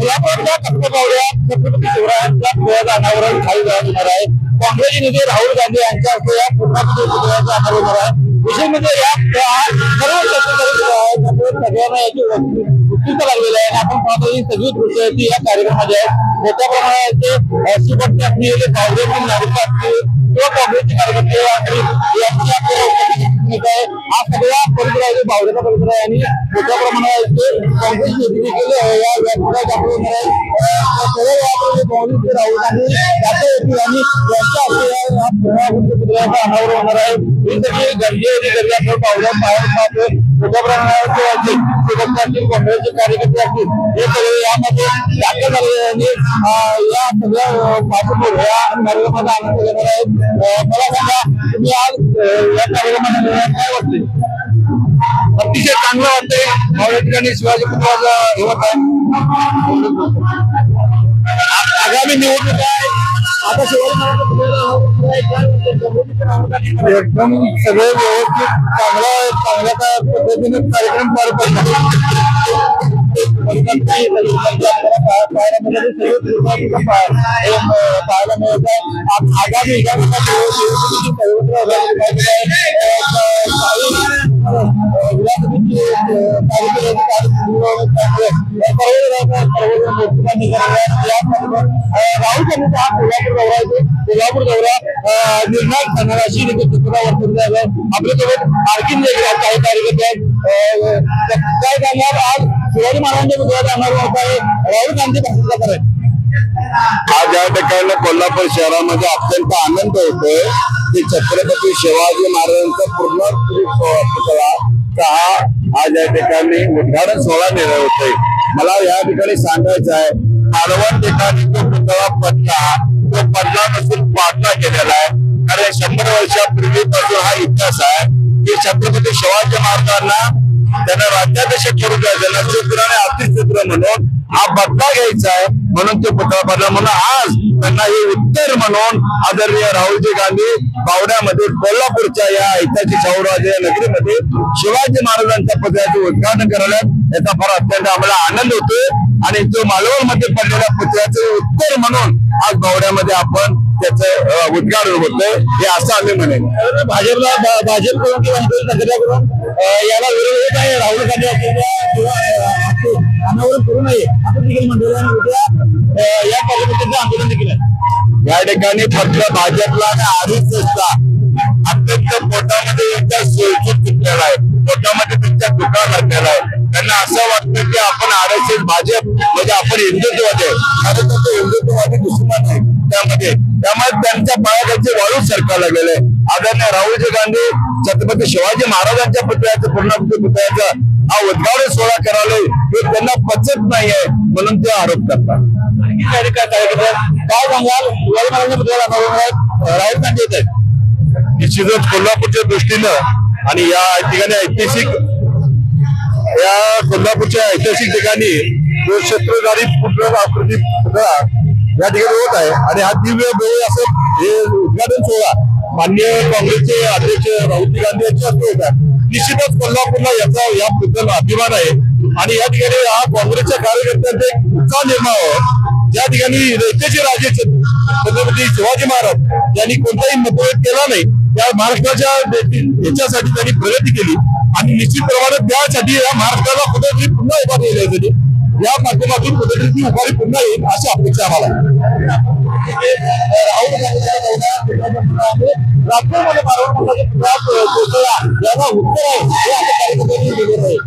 यापुढच्या टप्प्यात छत्रपती शिवरायांच्या पुतळ्याचं अनावरण खाली होणार आहे। काँग्रेसचे नेते राहुल गांधी यांच्या हस्ते या पुतळ्याचं अनावरण होणार आहे। विशेष म्हणजे या सर्व सगळ्यांना याची उत्सुकता लागलेली आहे। आपण पाहतो ही सगळी दृश्य ती या कार्यक्रमामध्ये आहे। मोठ्या प्रमाणात शिवभक्त असलेले काँग्रेसचे नागरिक असतील किंवा काँग्रेसचे कार्यकर्ते हा सगळा परिसर आहे बावड्याचा परिसर आहे आणि मोठ्या प्रमाणात काँग्रेस देखील या व्यासपीठात दाखल होणार आहे। काँग्रेसचे राहुल गांधी याच्या आणि यांच्या हस्ते पुतळ्याचं अनावरण होणार आहे। ही सगळी गर्दी आपण बावड्यात बाहेर पाहतोय। मोठ्या प्रमाणात शिवभक्त असतील काँग्रेसचे कार्यकर्ते असतील हे सगळे यामध्ये दाखल झालेले आणि या सगळ्या पाठीवर या कार्यक्रमाचा आनंद घेणार आहेत। मला सांगा तुम्ही आज या कार्यक्रमाला काय वाटते? अतिशय चांगलं वाटतंय। या ठिकाणी शिवाजी पुतळ्याचं होत आहे। आगामी निवडणूक आहे आता एकदम सगळे व्यवस्थित चांगल्या पद्धतीने कार्यक्रम पार पडतात। पाहायला मिळत आहे आगामी कोल्हापूर दौरा निर्णायक ठरणार अशी आपल्यासोबत आणखीन काही कार्यकर्ते आहेत। काय सांगणार आज शिवाजी महाराजांच्या पुतळ्याचं अनावरण होत आहे। राहुल गांधी भाषण करत आज या ठिकाणी कोल्हापूर शहरामध्ये अत्यंत आनंद होतोय की छत्रपती शिवाजी महाराजांचा पूर्ण पुतळा आज या ठिकाणी उद्घाटन सोहळा निर्णय होतोय। मला या ठिकाणी सांगायचं आहे मालवण ठिकाणी तो पुतळा पडला नसून पाडला गेलेला आहे। कारण 100 वर्षापूर्वीपासून हा इतिहास आहे की छत्रपती शिवाजी महाराजांना त्यांना राज्याभिषेक करू द्यायचा नक्षत्र आणि अतिशस्त्र म्हणून हा बदला घ्यायचा आहे म्हणून ते पुतळा पडला। म्हणून आज त्यांना हे उत्तर म्हणून आदरणीय राहुलजी गांधी बावड्यामध्ये कोल्हापूरच्या या ऐतिहासिक शाहूराजे नगरीमध्ये शिवाजी महाराजांच्या पुतळ्याचे उद्घाटन करायला याचा फार अत्यंत आम्हाला आनंद होतोय आणि जो मालवण मध्ये पडलेल्या पुतळ्याचे उत्तर म्हणून आज बावड्यामध्ये आपण त्याचं उद्घाटन होतंय हे असं आम्ही म्हणेन। भाजप करून किंवा नगराकडून याला विरोध होत आहे। राहुल गांधी अनावरण करू नये असं देखील मंडळ आणि उद्या या कार्यकर्त्यांचं आंदोलन देखील आहे। या ठिकाणी फक्त भाजपला आणि आरएसएसला अत्यंत पोटामध्ये एकदा सोयीस्कर चुकलेला आहे। पोटामध्ये त्यांच्या दुखा लागलेला आहे। त्यांना असं वाटतं की आपण आरएसएस भाजप म्हणजे आपण हिंदुत्ववादी आहे आणि त्यांचे हिंदुत्ववादी दुश्मन आहे त्यामुळे त्यांच्या पायाखालची वाळू सरकार लागलेले आहे। आदरणीय राहुलजी गांधी छत्रपती शिवाजी महाराजांच्या पुतळ्याचं पूर्णाकृती पुतळ्याचं हा उद्घाटन सोहळा करायला हे त्यांना पचत नाहीये म्हणून ते आरोप करतात। काय सांगाल शिवाजी महाराजांच्या पुतळ्याला राहुल गांधी येत आहेत? निश्चितच कोल्हापूरच्या दृष्टीनं आणि या ठिकाणी कोल्हापूरच्या ऐतिहासिक ठिकाणी जो छत्रधारी पुतळा या ठिकाणी होत आहे आणि हा दिव्य भव्य असं हे उद्घाटन सोहळा माननीय काँग्रेसचे अध्यक्ष राहुलजी गांधी यांच्या हस्ते होत आहे। निश्चितच कोल्हापूरला या पुतळ्याला अभिमान आहे आणि या ठिकाणी हा काँग्रेसच्या कार्यकर्त्यांचा एक उत्साह निर्माण व्हावा। ज्या ठिकाणी रयतेचे राजे छत्रपती शिवाजी महाराज यांनी कोणताही मतभेद केला नाही त्या महाराष्ट्राच्या याच्यासाठी त्यांनी प्रगती केली आणि निश्चित प्रमाणात त्यासाठी या महाराष्ट्राला कुठेतरी पुन्हा उभारी येण्यासाठी या माध्यमातून कुठेतरी ती उभारी पुन्हा येईल अशी अपेक्षा आम्हाला नागपूरमध्ये याला उत्तर आहे हे आता कार्यकर्त्यांनी दिलेलं आहे।